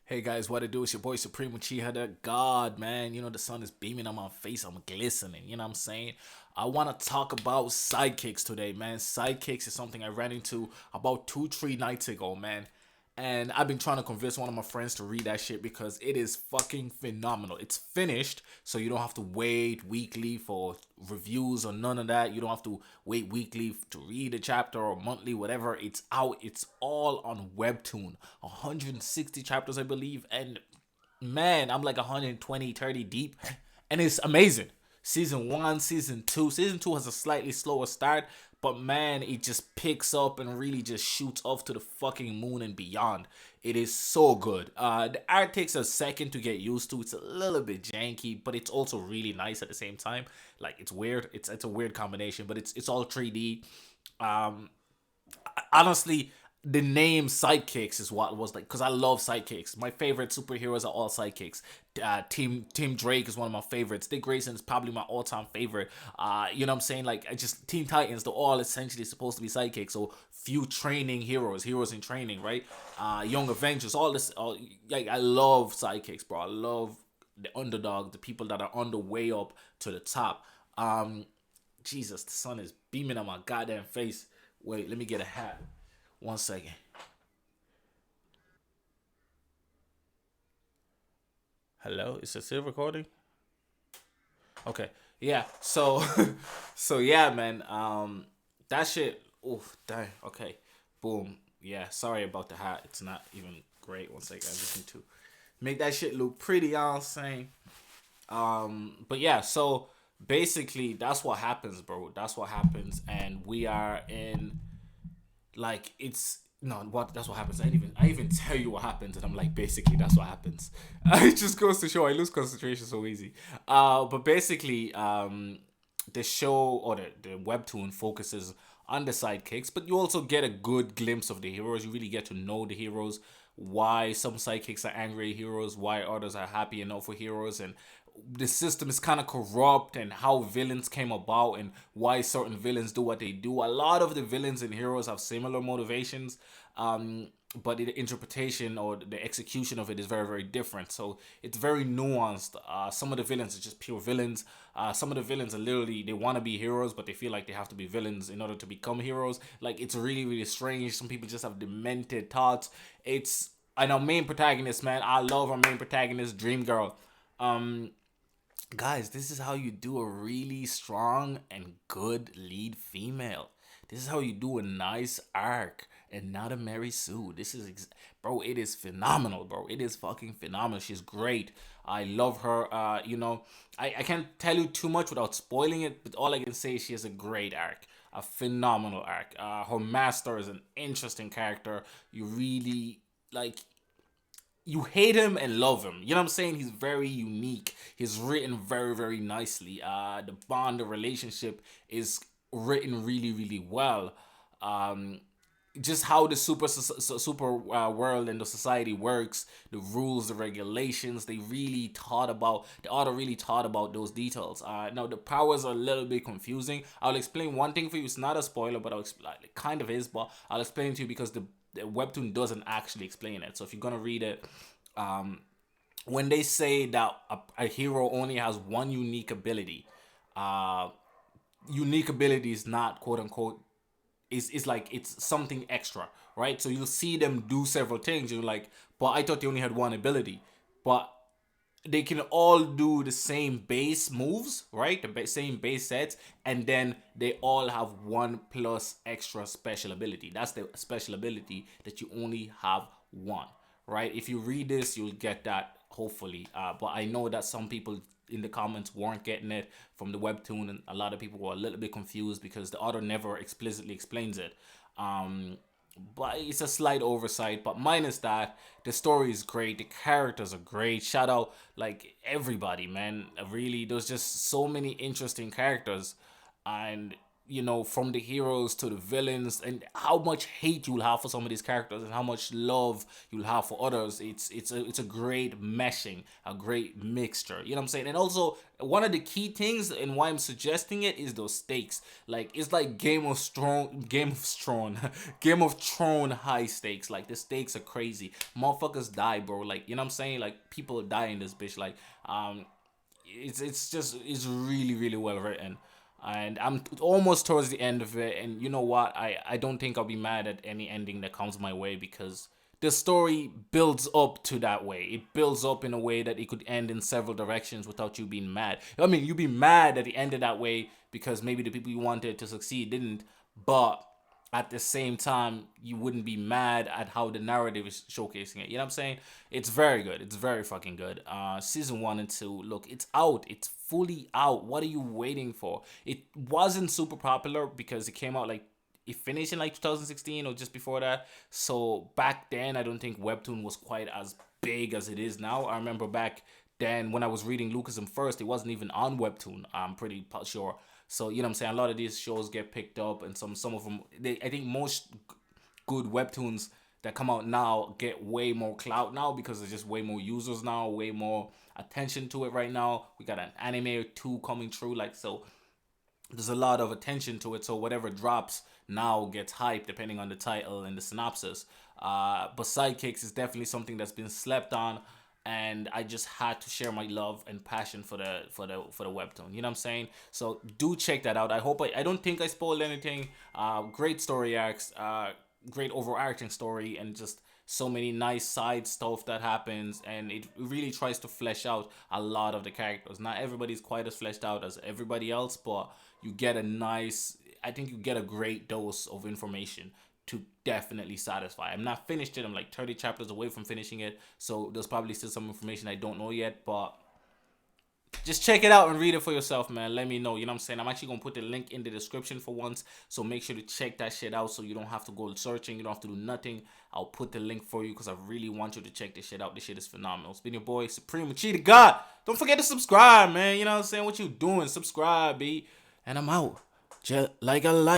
Hey guys, what it do? It's your boy Supreme Uchiha the God, man. The sun is beaming on my face. I'm glistening. You know what I'm saying? I want to talk about sidekicks today, man. Sidekicks is something I ran into about 2, 3 nights ago, man. And I've been trying to convince one of my friends to read that shit because it is fucking phenomenal. It's finished, so you don't have to wait weekly for reviews or none of that. You don't have to wait weekly to read a chapter or monthly, whatever. It's out. It's all on webtoon. 160 chapters, I believe. And man, I'm like 120, 30 deep. And it's amazing. Season 1, season 2. Season 2 has a slightly slower start, but man, it just picks up and really just shoots off to the fucking moon and beyond. It is so good. The art takes a second to get used to. It's a little bit janky, but it's also really nice at the same time. Like it's weird. It's a weird combination, but it's all 3D. Um, Honestly, the name Sidekicks is what was like because I love sidekicks. My favorite superheroes are all sidekicks. Team Drake is one of my favorites. Dick Grayson is probably my all time favorite. You know what I'm saying? Like I just Teen Titans, they're all essentially supposed to be sidekicks. So few training heroes in training, right? Young Avengers, all this. Like I love sidekicks, bro. I love the underdog, the people that are on the way up to the top. Jesus, the sun is beaming on my goddamn face. Wait, let me get a hat. 1 second. Hello, is it still recording? Okay, yeah. So, so yeah, man. That shit. Oof, dang. Okay, boom. Yeah, sorry about the hat. It's not even great. 1 second. I just need to make that shit look pretty. I'm saying. But yeah. So basically, that's what happens, bro. That's what happens, and we are in like it's no what that's what happens. I even tell you what happens, and I'm like basically that's what happens. It just goes to show I lose concentration so easy. But basically, the show or the webtoon focuses on the sidekicks, but you also get a good glimpse of the heroes. You really get to know the heroes, why some sidekicks are angry heroes, why others are happy enough for heroes, and the system is kind of corrupt and how villains came about and why certain villains do what they do. A lot of the villains and heroes have similar motivations, but the interpretation or the execution of it is very, very different. So it's very nuanced. Some of the villains are just pure villains. Some of the villains are literally they want to be heroes, but they feel like they have to be villains in order to become heroes. Like it's really, really strange. Some people just have demented thoughts. It's and our main protagonist, man. I love our main protagonist, Dream Girl. Um, Guys, this is how you do a really strong and good lead female. This is how you do a nice arc and not a Mary Sue. Bro, it is phenomenal, bro. It is fucking phenomenal. She's great. I love her. I can't tell you too much without spoiling it, but all I can say is she has a great arc. A phenomenal arc. Her master is an interesting character. You really like you hate him and love him. You know what I'm saying? He's very unique. He's written very, very nicely. The bond, the relationship is written really, really well. Um, just how the super world and the society works, the rules, the regulations. The author really thought about those details. Now the powers are a little bit confusing. I'll explain one thing for you. It's not a spoiler, but it kind of is. But I'll explain it to you because the webtoon doesn't actually explain it. So if you're gonna read it, um, when they say that a hero only has one unique ability, uh, unique ability is not quote unquote is like it's something extra, right? So you'll see them do several things. You're like, but I thought they only had one ability, but they can all do the same base moves, right? Same base sets, and then they all have one plus extra special ability. That's the special ability that you only have one, right? If you read this, you'll get that hopefully. But I know that some people in the comments weren't getting it from the webtoon, and a lot of people were a little bit confused because the author never explicitly explains it. Um, but it's a slight oversight. But minus that, the story is great. The characters are great. Shout out like everybody, man. Really, there's just so many interesting characters, and from the heroes to the villains, and how much hate you'll have for some of these characters and how much love you'll have for others. It's a great meshing, a great mixture. You know what I'm saying? And also, one of the key things and why I'm suggesting it is those stakes. Like, it's like Game of Thrones high stakes. Like, the stakes are crazy. Motherfuckers die, bro. Like, you know what I'm saying? Like, people die in this bitch. Like, it's really really well written, and I'm almost towards the end of it. And you know what, I don't think I'll be mad at any ending that comes my way, because the story builds up to that way. It builds up in a way that it could end in several directions without you being mad. I mean, you'd be mad that it ended that way because maybe the people you wanted to succeed didn't, but at the same time, you wouldn't be mad at how the narrative is showcasing it. You know what I'm saying? It's very good. It's very fucking good. Season 1 and 2, look, it's out. It's fully out. What are you waiting for? It wasn't super popular because it came out like, it finished in like 2016 or just before that. So back then, I don't think webtoon was quite as big as it is now. I remember back then when I was reading Lucasm first, it wasn't even on webtoon. I'm pretty sure. So you know what I'm saying, a lot of these shows get picked up, and some of them, I think most good webtoons that come out now get way more clout now because there's just way more users now, way more attention to it right now. We got an anime or two coming through, like, so there's a lot of attention to it. So whatever drops now gets hyped depending on the title and the synopsis. But Sidekicks is definitely something that's been slept on, and I just had to share my love and passion for the webtoon. You know what I'm saying? So do check that out. I don't think I spoiled anything. Great story arcs, great overarching story, and just so many nice side stuff that happens, and it really tries to flesh out a lot of the characters. Not everybody's quite as fleshed out as everybody else, but you get a nice, I think you get a great dose of information to definitely satisfy. I'm not finished it. I'm like 30 chapters away from finishing it, so there's probably still some information I don't know yet, but just check it out and read it for yourself, man. Let me know. You know what I'm saying? I'm actually gonna put the link in the description for once, so make sure to check that shit out so you don't have to go searching. You don't have to do nothing. I'll put the link for you because I really want you to check this shit out. This shit is phenomenal. It's been your boy Supreme Cheetah God. Don't forget to subscribe, man. You know what I'm saying? What you doing? Subscribe, B. And I'm out. Just like a light.